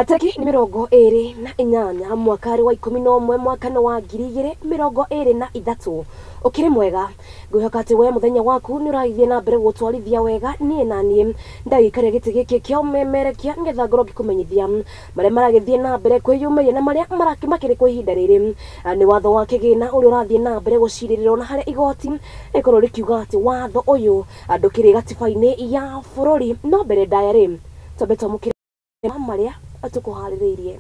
Tariki ni 28 mwakari wa 11 mwaka wa 2023 ukiri mwega ngwihoka ati we muthenya waku ni uraithie na mbere gutwarithia wega nie nanie ndagikare giti giki kio memerekia ngetha ngoro ngikumenyithia maria maragithie na mbere kwiyumiria na maria makiri kwa ihinda riri ni watho wa kigina uri urathie na mbere guciririrwo na hari igoti ikoro rikiuga ati watho uyu ndukiri gatiba-ini ya bururi no mbere ndayari tobeto mukire maria atukuhaririirie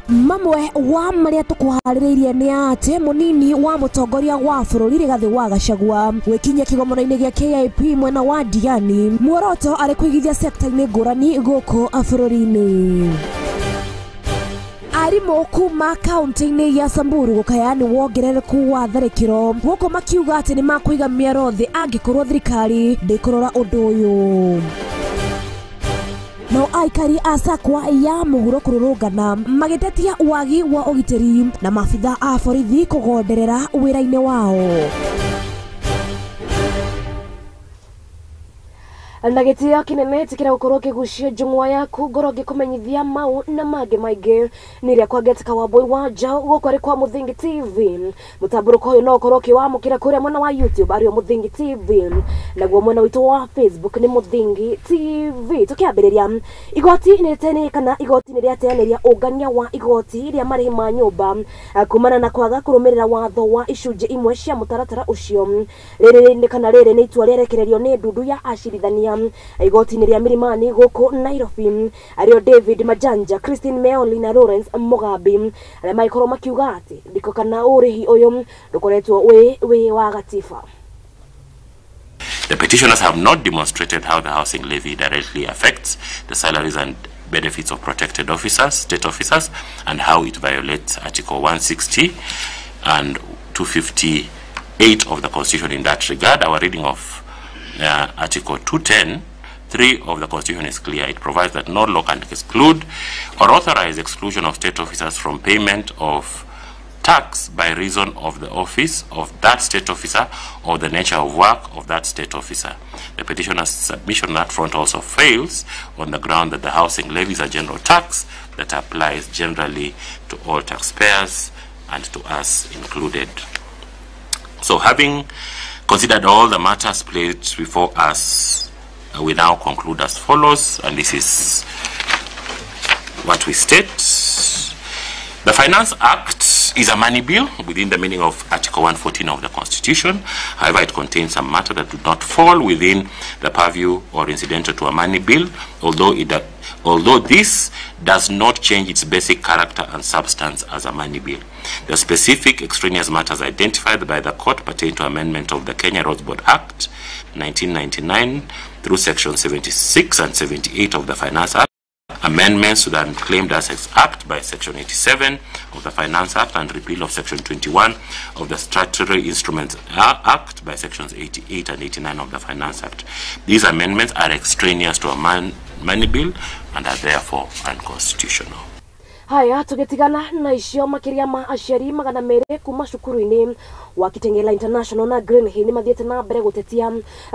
mamwe wa maria tukuhaririirie ni ati munini wa mutongoria wa bururi Rigathi wa Gachagua gwikinya kigomono-ini gia KIP mwena wa Diani muoroto ari kuigithia sekta-ini ngurani guku bururi-ini. Arimu kuma kaunti-ini ya Samburu gukayani wongerereku wa tharikiro guku makiuga ati ni makuiga miaro thi angikorwo thirikari ndikurora undu uyu. No aikari asakwa ya Mohoro kururungana magitetia wagi wa ugitiri na mafitha a borithi kugonderera wira-ini wao. Na gitio kinene tikira gukorwo kigucio njungwa yaku ngoro ngikumenyithia mau na mangĩ maingĩ niria kwa Getka wa boy wa Jao gukore kwa Muthingi TV mutamburuko uyu no ukorwo kiwamukira kuria mwena wa YouTube ario Muthingi TV naguo mwena witu wa Facebook ni Muthingi TV. Tukiambiriria igoti nitene kana igoti niriateaniria ungania wa igoti iria marĩhi ma nyumba kumana na kwaga kurumirira watho wa icunjĩ imwe cia mutaratara ucio. Riri ni itua rierekererio ni ndundu ya acirithania igoti ria Milimani guku Nairobi ario David Majanja, Christine Meoli na Lawrence Mugambi aria maikorwo makiuga ati ndiko kana urihi uyu ndukoretwo wi wa gatiba. The petitioners have not demonstrated how the housing levy directly affects the salaries and benefits of protected officers, state officers, and how it violates Article 160 and 258 of the Constitution in that regard. Our reading of Article 210(3) of the Constitution is clear. It provides that no law can exclude or authorize exclusion of state officers from payment of tax by reason of the office of that state officer or the nature of work of that state officer. The petitioner's submission on that front also fails on the ground that the housing levy is a general tax that applies generally to all taxpayers and to us included. So having considered all the matters placed before us, we now conclude as follows, and this is what we state. The Finance Act is a money bill within the meaning of Article 114 of the Constitution. However, it contains some matters that do not fall within the purview or incidental to a money bill, although this does not change its basic character and substance as a money bill. The specific extraneous matters identified by the court pertain to amendment of the Kenya Roads Board Act 1999 through Section 76 and 78 of the Finance Act, amendments to the Unclaimed Assets Act by Section 87 of the Finance Act, and repeal of Section 21 of the Statutory Instruments Act by Sections 88 and 89 of the Finance Act. These amendments are extraneous to a money bill and are therefore unconstitutional. Haya tugetigana na icio makiria ma aciari magana mere kuma cukuru-ini wa Kitengela International na Green Hill mathiete na mbere gutetia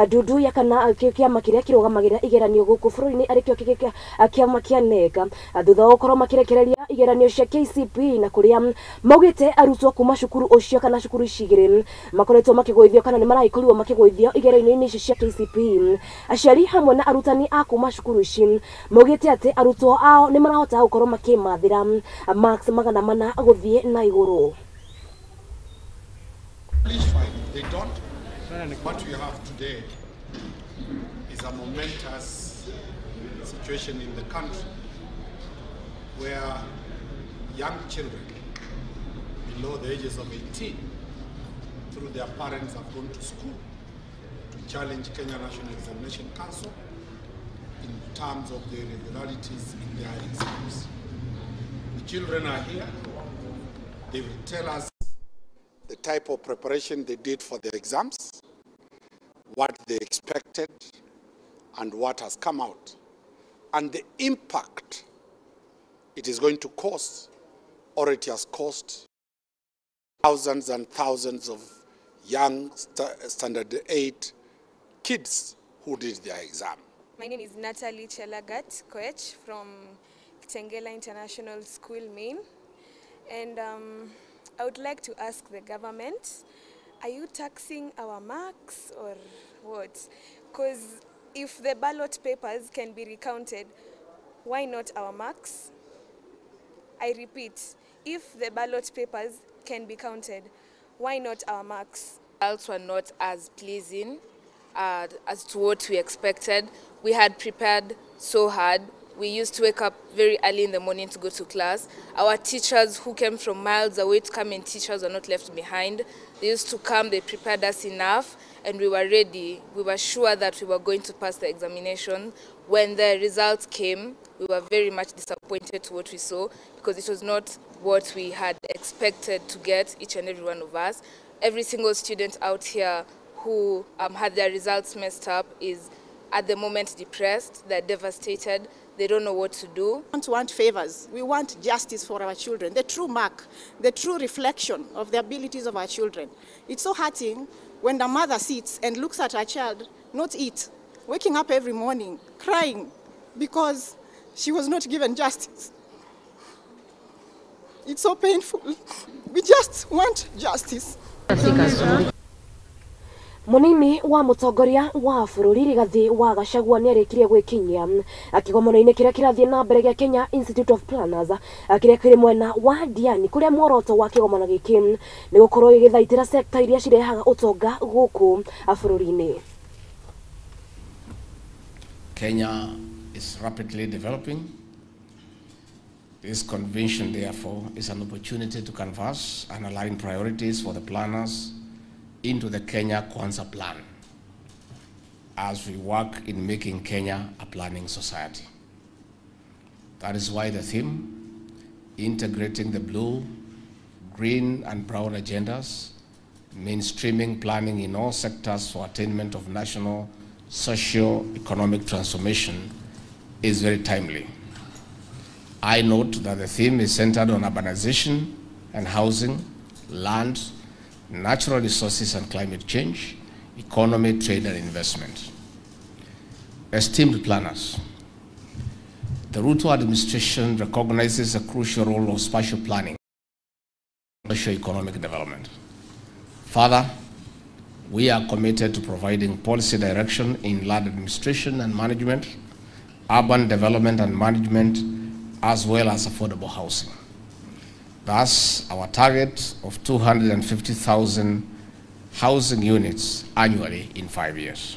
ndundu ya kana kiama kiria kirugamagira igeranio guku bururi-ini arikio kiama kia neka thutha wa gukorwo makirekereria igeranio cia KCP na kuria maugite arutwo kuma cukuru ucio kana cukuru icigiri makoretwo makigwithio kana ni maraikorirwo makigwithio igeranio-ini icio cia KCP. Aciari hamwe na arutani a kuma cukuru ici maugite ati arutwo ao ni marahota gukorwo makimathira Max magana mana guthie na iguru. They don't. What we have today is a momentous situation in the country where young children below the ages of 18 through their parents have gone to school to challenge Kenya National Examination Council in terms of the irregularities in their exams. The children are here. They will tell us the type of preparation they did for their exams, what they expected, and what has come out, and the impact it is going to cause, or it has caused thousands and thousands of young standard 8 kids who did their exam. My name is Natalie Chelagat Koech from Kitengela International School, Maine. And I would like to ask the government, are you taxing our marks or what? Because if the ballot papers can be recounted, why not our marks? I repeat, if the ballot papers can be counted, why not our marks? Results were not as pleasing as to what we expected. We had prepared so hard. We used to wake up very early in the morning to go to class. Our teachers who came from miles away to come and teach us were not left behind. They used to come, they prepared us enough, and we were ready. We were sure that we were going to pass the examination. When the results came, we were very much disappointed to what we saw, because it was not what we had expected to get, each and every one of us. Every single student out here who had their results messed up is at the moment depressed, they're devastated, they don't know what to do. We don't want favors, we want justice for our children, the true mark, the true reflection of the abilities of our children. It's so hurting when the mother sits and looks at her child not eat, waking up every morning, crying because she was not given justice. It's so painful. We just want justice. Munini wa mutongoria wa bururi Rigathi wa Gachagua ni arikirie gwikinyia akigomono-ini kiria kirathie na mbere gia Kenya Institute of Planners akiria kiri mwena wa Diani kuria mworoto wa kigomono giki ni gukorwo gigithaitira sekta iria cirehaga utonga guku bururi-ini. Kenya is rapidly developing. This convention, therefore, is an opportunity to canvass and align priorities for the planners into the Kenya Kwanza plan as we work in making Kenya a planning society. That is why the theme, integrating the blue, green, and brown agendas, mainstreaming planning in all sectors for attainment of national socio-economic transformation, is very timely. I note that the theme is centered on urbanization and housing, land, natural resources and climate change, economy, trade, and investment. Esteemed planners, the Ruto administration recognizes a crucial role of spatial planning in socio-economic development. Further, we are committed to providing policy direction in land administration and management, urban development and management, as well as affordable housing. Thus, our target of 250,000 housing units annually in 5 years.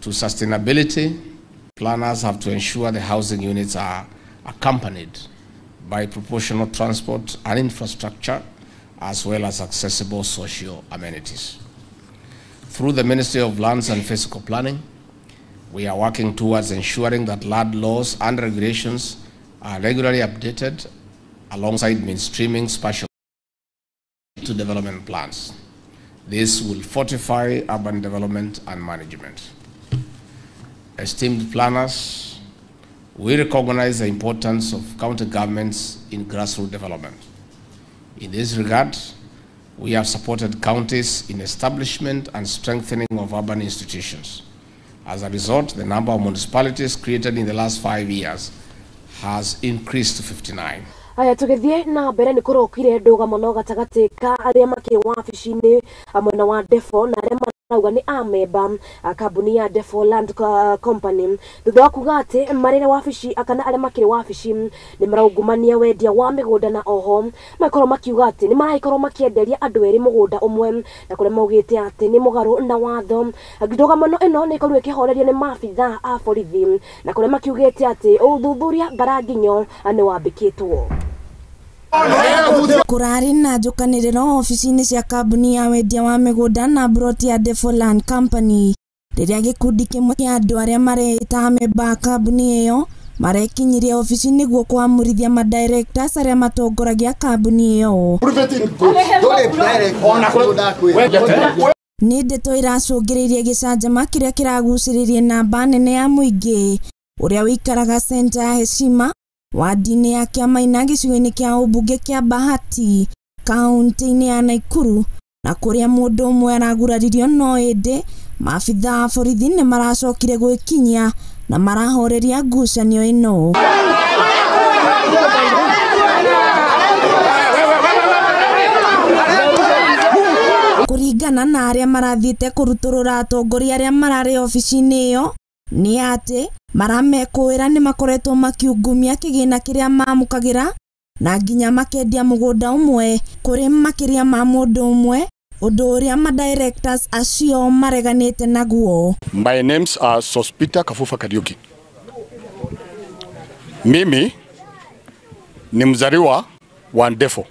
To sustainability, planners have to ensure the housing units are accompanied by proportional transport and infrastructure, as well as accessible social amenities. Through the Ministry of Lands and Physical Planning, we are working towards ensuring that land laws and regulations are regularly updated alongside mainstreaming spatial to development plans. This will fortify urban development and management. Esteemed planners, we recognize the importance of county governments in grassroots development. In this regard, we have supported counties in establishment and strengthening of urban institutions. As a result, the number of municipalities created in the last 5 years has increased to 59. Aya tugithie na mbere ni kurokire ndugamano gatagati ka aria makiri wabici-ini mwena wa Defo na aria marauga ni amemba kambuni ya Defo Land Company thutha wa kuga ati marire wabici akana aria makiri wabici ni maraungumania wendia wa migunda na oho makorwo makiuga ati ni maraikorwo makienderia andu eri mugunda umwe na kuria maugite ati ni mugaru na watho. Ndugamano ino ni ikorwo ikihorerio ni maabitha a borithi na kuria makiugite ati uthuthuria baraginyo ni wambikitwo. Kurari na njukaniriro ofisini cia kambuni ya wendia wa migunda na broti ya Defo Land Company riria gikundi kimwe kia andu aria mareta amemba kambuni iyo marekinyirie ofisi niguo kwamurithia madirectors aria matongoragia kambuni iyo. Ni ndeto iracungiririe gicanjama kiria kiraguciririe namba nene ya muingi uria wikaraga center ya Heshima wadi-ini ya Kiamaina gicigo-ini kia ubunge kia Bahati kaunti-inĩ ya Naikuru na kuria mundu umwe araguraririo no ende maabitha a borithi nĩ maracokire gwĩkinyia na marahoreria ngucanio ĩno. Kuringana na arĩa marathiĩte kũrutũrũra atongoria arĩa mararĩ ofici-inĩ ĩyo nĩ atĩ maramekũĩra nĩ makoretwo makiungumia kĩgĩna kĩrĩa mamũkagĩra na nginya makendia mũgũnda ũmwe kũrĩ makĩria ma mũndũ ũmwe, ũndũ ũrĩa ma-directors acio mareganĩte naguo. My names are Sospita Kafufa Kariuki. Mimi ni mzaliwa wa Ndefo.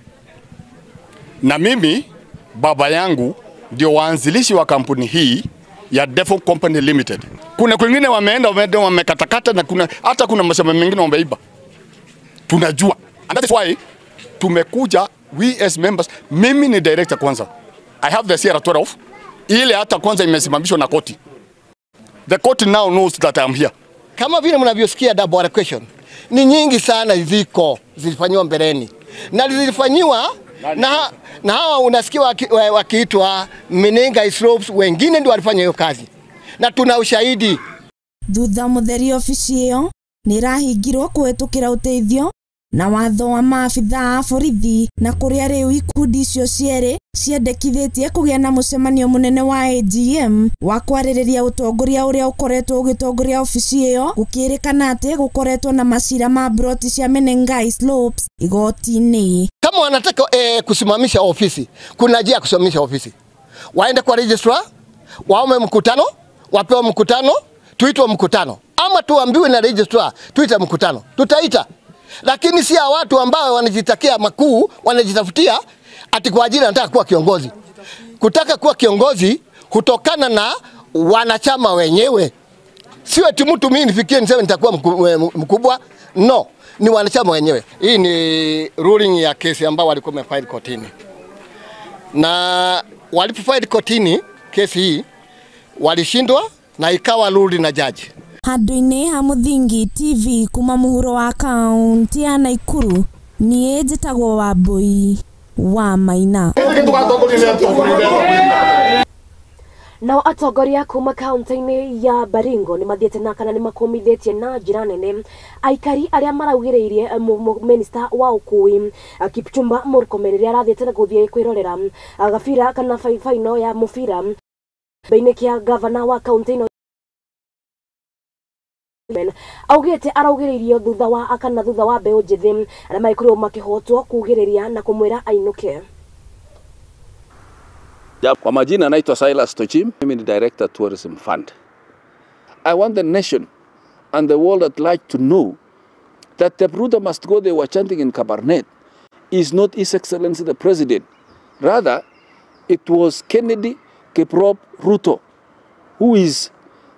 Na mimi baba yangu ndio waanzilishi wa kampuni hii ya Defo Company Limited. Kuna kwingine wameenda wamekatakata na kuna mashamba mengine wameiba. Tunajua. And that is why tumekuja we as members. Mimi ni director kwanza. I have the CR12 ile hata kwanza imesimamishwa na koti. The court now knows that I am here. Kama vile mnavyosikia double allocation ni nyingi sana zilifanywa mbeleni. Na zilifanywa na hawa unasikia wakiitwa Menenga Slopes, wengine ndio walifanya hiyo kazi. Na tuna ushahidi. Thutha mutheri ofici ĩyo nĩ rahingirwo kũhetũkĩra ũteithio na watho wa maabitha a borithi, na kũrĩa rĩu ikundi icio cierĩ ciendekithĩtie kũgĩa na mũcemanio mũnene wa AGM wa kwarĩrĩria ũtongoria ũrĩa ũkoretwo ũgĩtongoria ofici ĩyo, gũkĩrĩkana atĩ gũkoretwo na macira ma broti cia Menengai Slopes igoti-inĩ. Kama wanataka kusimamisha ofisi, kuna njia ya kusimamisha ofisi. Waende kwa registrar, waome mkutano, wapewe mkutano, tuitwe mkutano. Ama tuambiwe na registrar, tuite mkutano. Tutaita. Lakini si ya watu ambao wanajitakia makuu, wanajitafutia ati kwa ajili anataka kuwa kiongozi. Kutaka kuwa kiongozi hutokana na wanachama wenyewe. Sio eti mtu mimi nifikie niseme nitakuwa mkubwa. No, ni wanachama wenyewe. Hii ni ruling ya kesi ambao walikuwa wamefile kotini. Na walipofile kotini kesi hii walishindwa na ikawa ruled na judge. Handũ-inĩ ha Mũthingi TV kuma Mohoro wa kaunti ya Naikuru, niĩ njĩtagwo Wambui wa Maina. Nao atongoria kuma kaunti-inĩ ya Baringo nĩ mathiĩte na kana nĩ makomithĩtie na njĩra nene aikari arĩa maraugĩrĩirie minister wa ũkui Kipchumba Murkomen rĩrĩa arathiĩte gũthiĩ kwĩrorera gabira kana final ya mũbira mbĩ-inĩ kĩa governor wa kaunti-ĩno augĩte araugĩrĩirio thutha wa mbeũ njĩthĩ arĩa magĩkorwo makĩhotwo kugĩrĩria na kũmwĩra ainũke. Kwa majina naitwa Silas Tochim, mimi ni Director Tourism Fund. I want the nation and the world at large to know that the Ruto must go they were chanting in Cabernet is not His Excellency the President. Rather, it was Kennedy Kiprop Ruto, who is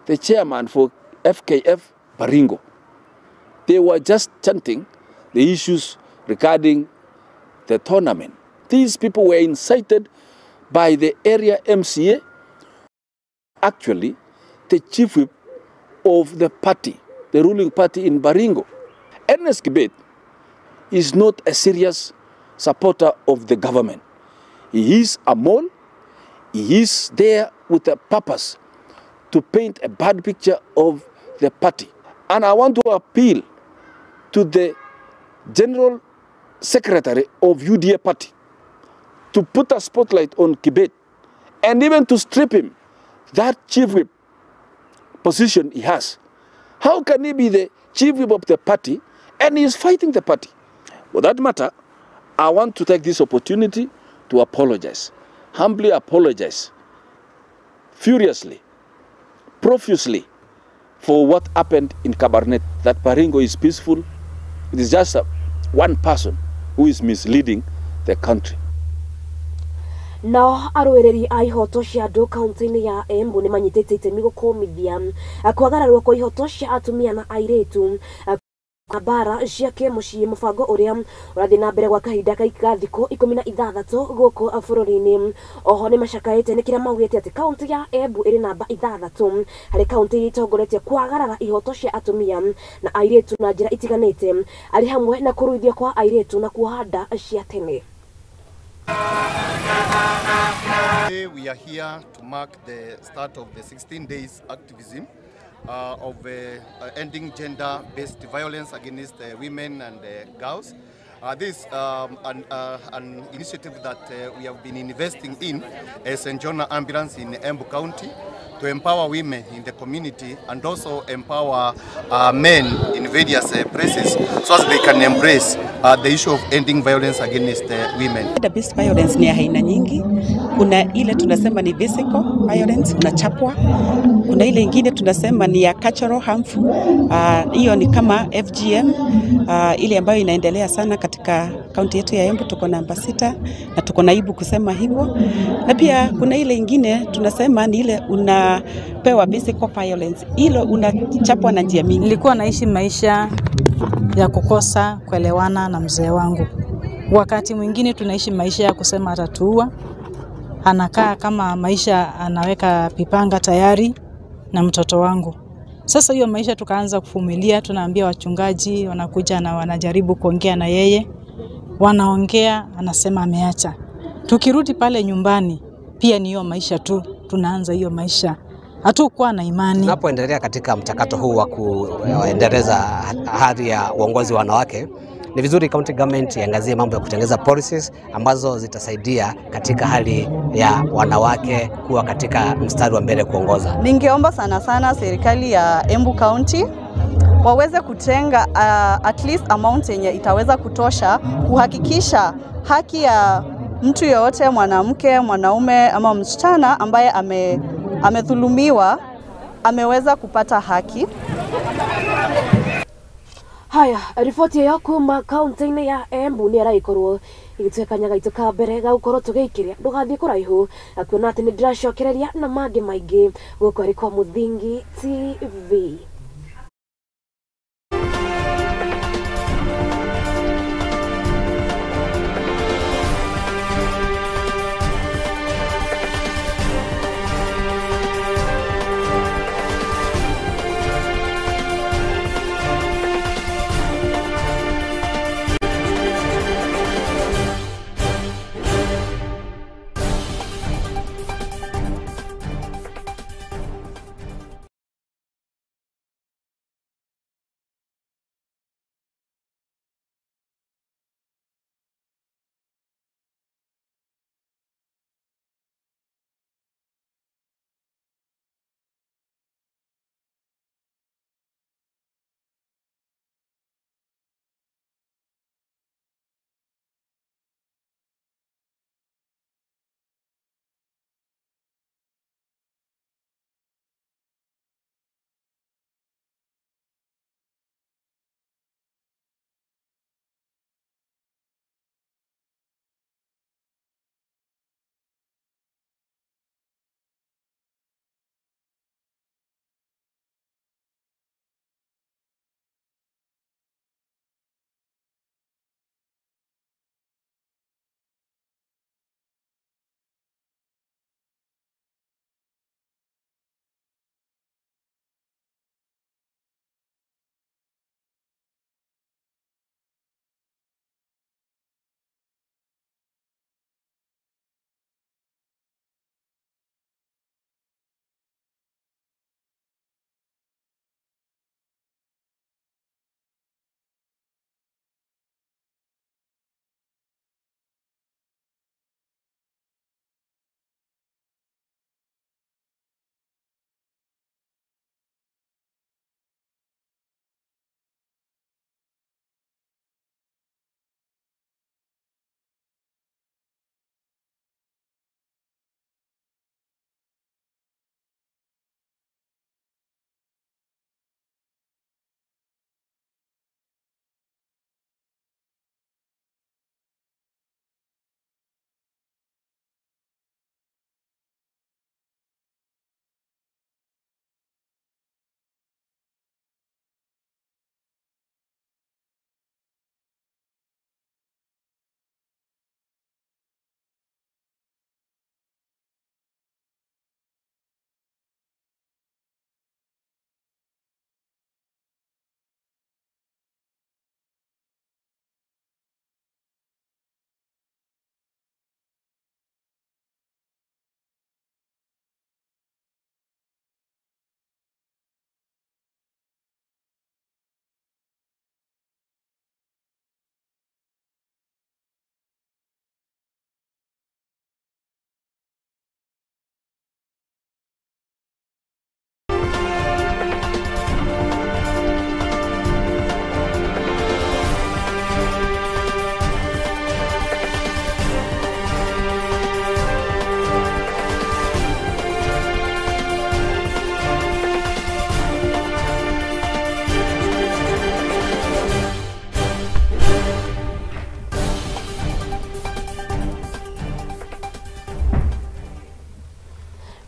the chairman for FKF Baringo. They were just chanting the issues regarding the tournament. These people were incited by the area MCA, actually the chief whip of the party, the ruling party in Baringo. Ernest Kibet is not a serious supporter of the government. He is a mole. He is there with a purpose to paint a bad picture of the party. And I want to appeal to the General Secretary of UDA party to put a spotlight on Kibet and even to strip him that chief whip position he has. How can he be the chief whip of the party and he is fighting the party? For that matter, I want to take this opportunity to apologize, humbly apologize, furiously, profusely for what happened in Cabernet. That Baringo is peaceful. It is just one person who is misleading the country. Nao arũĩrĩri a ihoto cia andũ kaunti-inĩ ya Embu nĩ manyitĩte itemi gũkũmithia kwagararwo kwa ihoto cia atumia na airĩtu bara cia kĩmũciĩ, mũbango ũrĩa ũrathiĩ na mbere gwa kahinda ka thikũ 16 gũkũ bũrũri-inĩ. Oho nĩ macakaĩte nĩ kĩrĩa maugĩte atĩ kaunti ya Embu ĩrĩ namba 6 harĩ kaunti iria itongoretie kwagarara ihoto cia atumia na airĩtu na njĩra itiganĩte, arĩ hamwe na kũruithio kwa airĩtu na kuoha nda cia tene. Today we are here to mark the start of the 16 days activism of ending gender-based violence against women and girls. This is an initiative that we have been investing in as St. John Ambulance in Embu County to empower women in the community and also empower men in various places so as they can embrace the issue of ending violence against women. Gender-based violence ni aina nyingi. Kuna ile tunasema ni physical violence, unachapwa. Kuna ile ingine tunasema ni ya cultural harmful. Hiyo ni kama FGM, ile ambayo inaendelea sana katika kaunti yetu ya Embu. Tuko namba 6 na tuko naibu kusema hivyo. Na pia kuna ile ingine tunasema ni ile unapewa physical violence. Ile unachapwa na njia mingi. Nilikuwa naishi maisha ya kukosa kuelewana na mzee wangu. Wakati mwingine tunaishi maisha ya kusema atatuua. Anakaa kama maisha anaweka pipanga tayari na mtoto wangu. Sasa hiyo maisha tukaanza kuvumilia, tunaambia wachungaji, wanakuja na wanajaribu kuongea na yeye. Wanaongea, anasema ameacha. Tukirudi pale nyumbani, pia ni hiyo maisha tu, tunaanza hiyo maisha. Hatukuwa na imani. Tunapoendelea katika mchakato huu wa kuendeleza hadhi ya uongozi wa wanawake, ni vizuri county government iangazie mambo ya kutengeneza policies ambazo zitasaidia katika hali ya wanawake kuwa katika mstari wa mbele kuongoza. Ningeomba sana sana serikali ya Embu County waweze kutenga at least amount yenye itaweza kutosha kuhakikisha haki ya mtu yoyote, mwanamke, mwanaume ama msichana ambaye amedhulumiwa ameweza kupata haki. Haya, riboti ya kuma kaunti-ini ya Embu ni araikorwo igituekanya gaito ka mbere ga gukorwo tugiikiria ndugathie kuraihu akuona ati ni ndiracokereria na mangi maingi guko ari kwa Muthingi TV.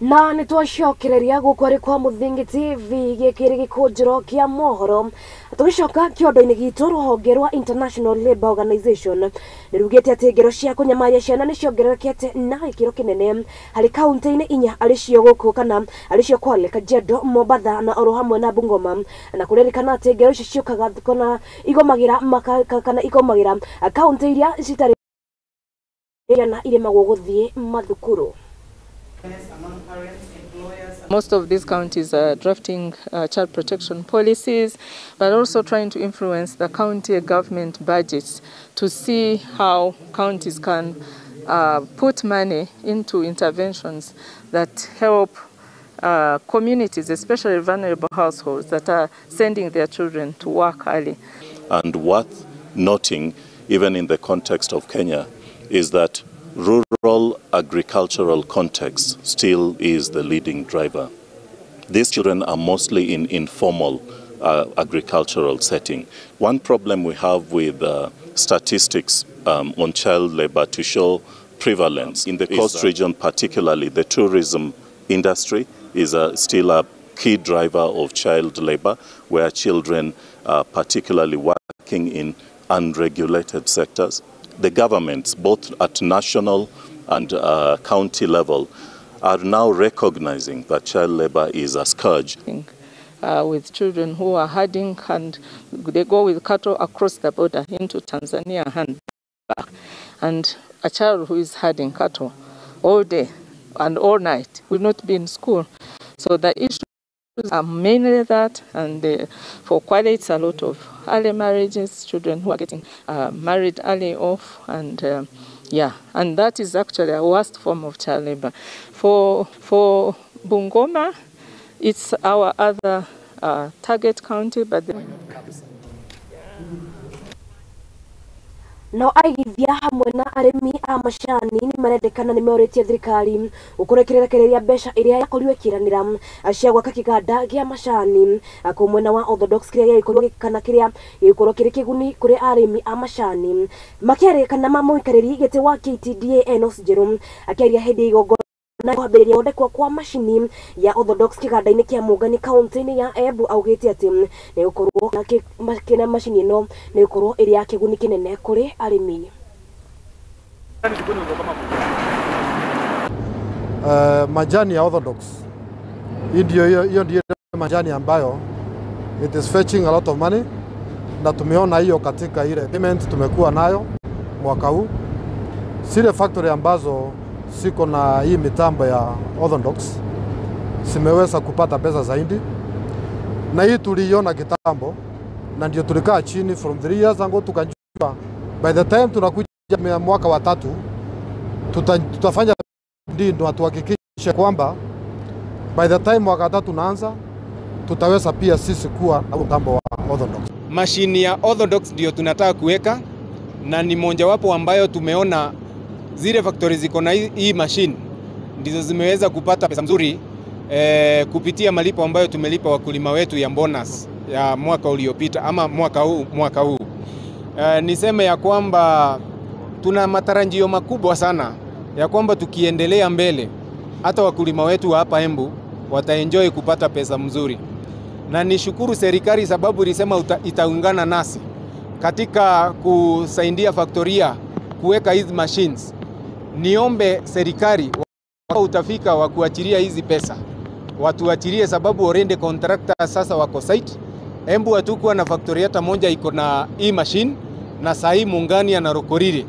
Na nitwacokereria gukwari kwa Muthingi TV gikiri Gikunjuro kia Mohoro tugicoka kiondo-ini gitu ruhonge rwa International Labour Organization nirugite ati ngero cia kunyamaria ciana ni ciongererekete na gikiro kinene hari kaunti-ini inya aricio guku kana aricio Kwale, Kajiado, Mombasa na oro hamwe na Bungoma na kuririkana ati ngero icio ciukaga kana igomagira kana igomagira kaunti iria citari na iremagwo guthie mathukuru. Most of these counties are drafting child protection policies, but also trying to influence the county government budgets to see how counties can put money into interventions that help communities, especially vulnerable households that are sending their children to work early. And worth noting, even in the context of Kenya, is that rural agricultural context still is the leading driver. These children are mostly in informal agricultural setting. One problem we have with statistics on child labor to show prevalence in the coast region, particularly the tourism industry is still a key driver of child labor, where children are particularly working in unregulated sectors. The governments, both at national and county level, are now recognizing that child labor is a scourge. With children who are herding and they go with cattle across the border into Tanzania and back. And a child who is herding cattle all day and all night will not be in school. So the issues are mainly that, and for Kwale it's a lot of early marriages, children who are getting married early off, and yeah, and that is actually a worst form of child labor. For Bungoma, it's our other target county, but no aigithia hamwe na arimi a macani ni marendekana ni meoretie thirikari ukurekereria mbeca iria yakorirwo ikiranira cia gwaka kiganda gia macani ku mwena wa Orthodox kiria gikorwo kana kiria gikorwo kiri kiguni kuri arimi a macani makierikana mamuikariri giti wa KTDA Enos Jerum akiaria hindi igogo na kwambĩrĩria gũthondekwo kwa macini ya Orthodox kĩganda-inĩ kĩa Mũngani kaunti-inĩ ya Embu augĩte atĩ nĩ gũkorwo kĩna macini ĩno nĩ gũkorwo ĩrĩ ya kĩguni kĩnene kũrĩ arĩmi. Majani ya Orthodox hiyo ndio majani ambayo it is fetching a lot of money, na tumeona hiyo katika ile payment tumekuwa nayo mwaka huu. Zile factory ambazo siko na hii mitambo ya Orthodox simeweza kupata pesa zaidi, na hii tuliona kitambo, na ndio tulikaa chini from 3 years ago tukajua by the time tunakuja mwaka wa 3 tutafanya ndio tuhakikishe kwamba by the time mwaka 3 tunaanza tutaweza pia sisi kuwa na mtambo wa Orthodox. Mashini ya Orthodox ndio tunataka kuweka, na ni mojawapo ambayo tumeona zile factory ziko na hii machine ndizo zimeweza kupata pesa nzuri kupitia malipo ambayo tumelipa wakulima wetu ya bonus ya mwaka uliopita ama mwaka huu. Niseme ya kwamba tuna matarajio makubwa sana ya kwamba tukiendelea mbele hata wakulima wetu hapa Embu wataenjoy kupata pesa mzuri. Na nishukuru serikali sababu ilisema itaungana nasi katika kusaidia faktoria kuweka hizi machines. Niombe serikali utafika wa kuachilia hizi pesa watuachilie, sababu already contractor sasa wako site. Embu hatukuwa na factory hata moja iko na hii machine, na saa hii Mungani na Rokorire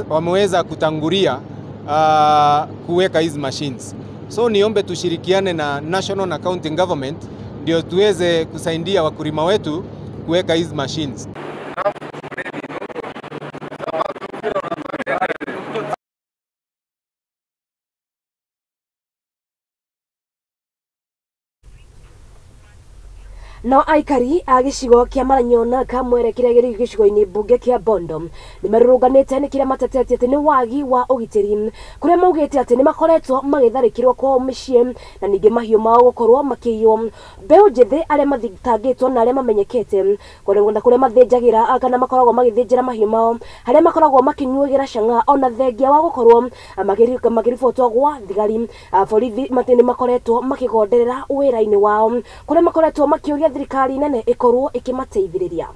wameweza kutangulia kuweka hizi machines. So niombe tushirikiane na national na county government ndio tuweze kusaidia wakulima wetu kuweka hizi machines. No aikari agicigo kia Maranyona kamwere kiria giri gicigo-ini bunge kia Bondo ni maruruganite ni kiria matetete ati ni wagi wa ugitiri kuria maugite ati ni makoretwo magitharikirwo kwa micii na ningi mahiu mao gukorwo makiyo mbeu njithi aria mathitangitwo na aria mamenyekete kuria mathinjagira kana makoragwo magithinjira mahiu mao haria makoragwo makinyuagira canga ona thengia wa gukorwo magiribotwo gwa thigari borithi matini makoretwo makigonderera wira-ini wao kuria makoretwo makiuria thirikari nene ikorwo ikimateithiriria.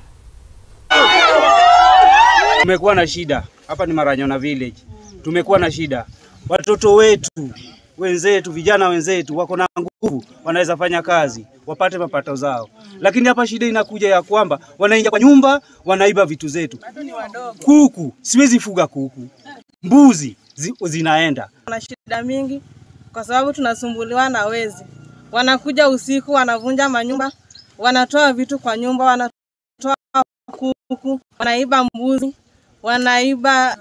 Tumekuwa na shida hapa, ni Maranyona village. Tumekuwa na shida, watoto wetu wenzetu, vijana wenzetu wako na nguvu, wanaweza fanya kazi wapate mapato zao, lakini hapa shida inakuja ya kwamba wanaingia kwa nyumba, wanaiba vitu zetu. Kuku siwezi fuga kuku, mbuzi zinaenda. Kuna shida mingi kwa sababu tunasumbuliwa na wezi. Wanakuja usiku, wanavunja manyumba, wanatoa vitu kwa nyumba, wanatoa kuku, wanaiba mbuzi, wanaiba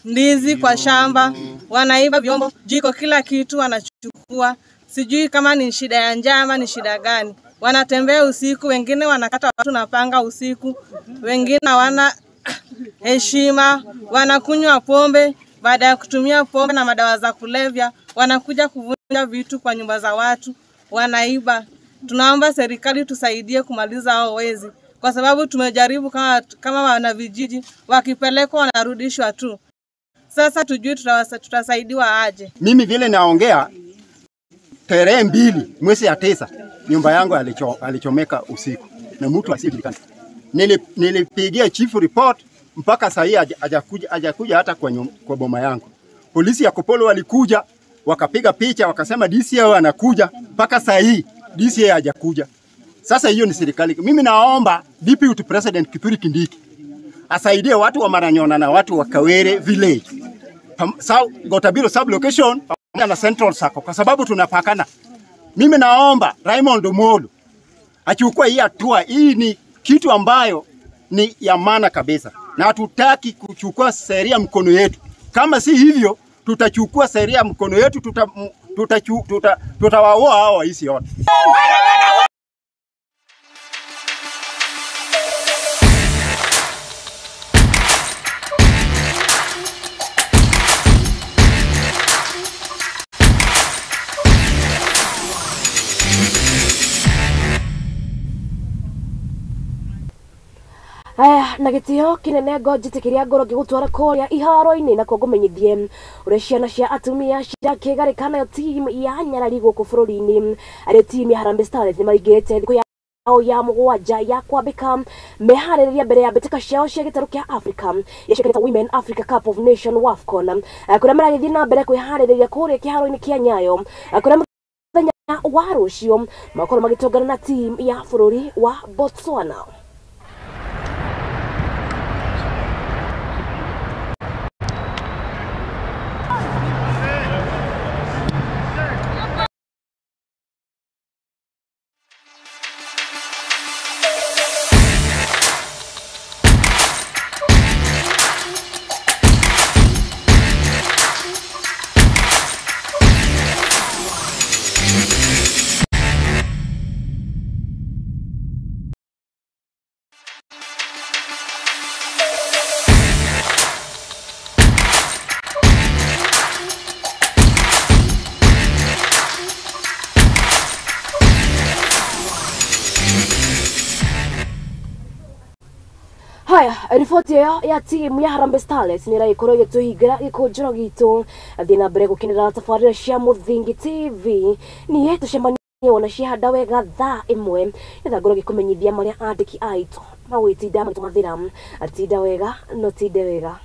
ndizi kwa shamba, wanaiba vyombo, jiko, kila kitu wanachukua. Sijui kama ni shida ya njaa ama ni shida gani. Wanatembea usiku, wengine wanakata watu na panga usiku, wengine hawana heshima, wanakunywa pombe. Baada ya kutumia pombe na madawa za kulevya, wanakuja kuvunja vitu kwa nyumba za watu, wanaiba. Tunaomba serikali tusaidie kumaliza hao wezi, kwa sababu tumejaribu kama wana vijiji, wakipelekwa wanarudishwa tu. Sasa tujui tutasaidiwa aje. Mimi vile naongea, tarehe 2 mwezi ya 9 nyumba yangu alichomeka usiku na mtu asijulikana. Nilipigia chief report, mpaka saa hii hajakuja hata kwa boma yangu. Polisi ya Kopolo walikuja, wakapiga picha, wakasema DCI anakuja, mpaka saa hii DCI hajakuja. Sasa hiyo ni serikali. Mimi naomba Deputy President Kithure Kindiki asaidie watu wa Maranyona na watu wa Kawere village, Gotabiro sub location na Central Sacco, kwa sababu tunapakana. Mimi naomba Raymond Omolo achukue hii hatua. Hii ni kitu ambayo ni ya maana kabisa, na hatutaki kuchukua sheria mkono yetu. Kama si hivyo, tutachukua sheria mkono yetu, tutawaoa hao waisi yote. Na gitio kinene ngojitikiria ngoro gigutwara koria iharo-ini na kugumenyithie uria ciana cia atumia ciakigarikana yo team ya Nyarari guku bururi-ini aria team ya Harambee Stars maigite thiku yao ya mugwanja ya kwambika mehaririria mbere ya mbitika ciao cia gitaru kia Africa yacikita Women Africa Cup of Nation WAFCON kuria maragithie na mbere kwihariria kuria kiharo-ini kia Nyayo kuria muthenya wa rucio makorwo magitongana na team ya bururi wa Botswana. Haya, ripoti ya timu ya Harambee Stars ni raikorwo gituhingira Gikunjuro gitu thina mbere gukinira tafarira cia Muthingi TV ni yetu cemania wona cihanda wega thaa 1 nitha ngoro gikumenyithia maria andiki aitu mawitinda matumathira atinda wega no tinde wega.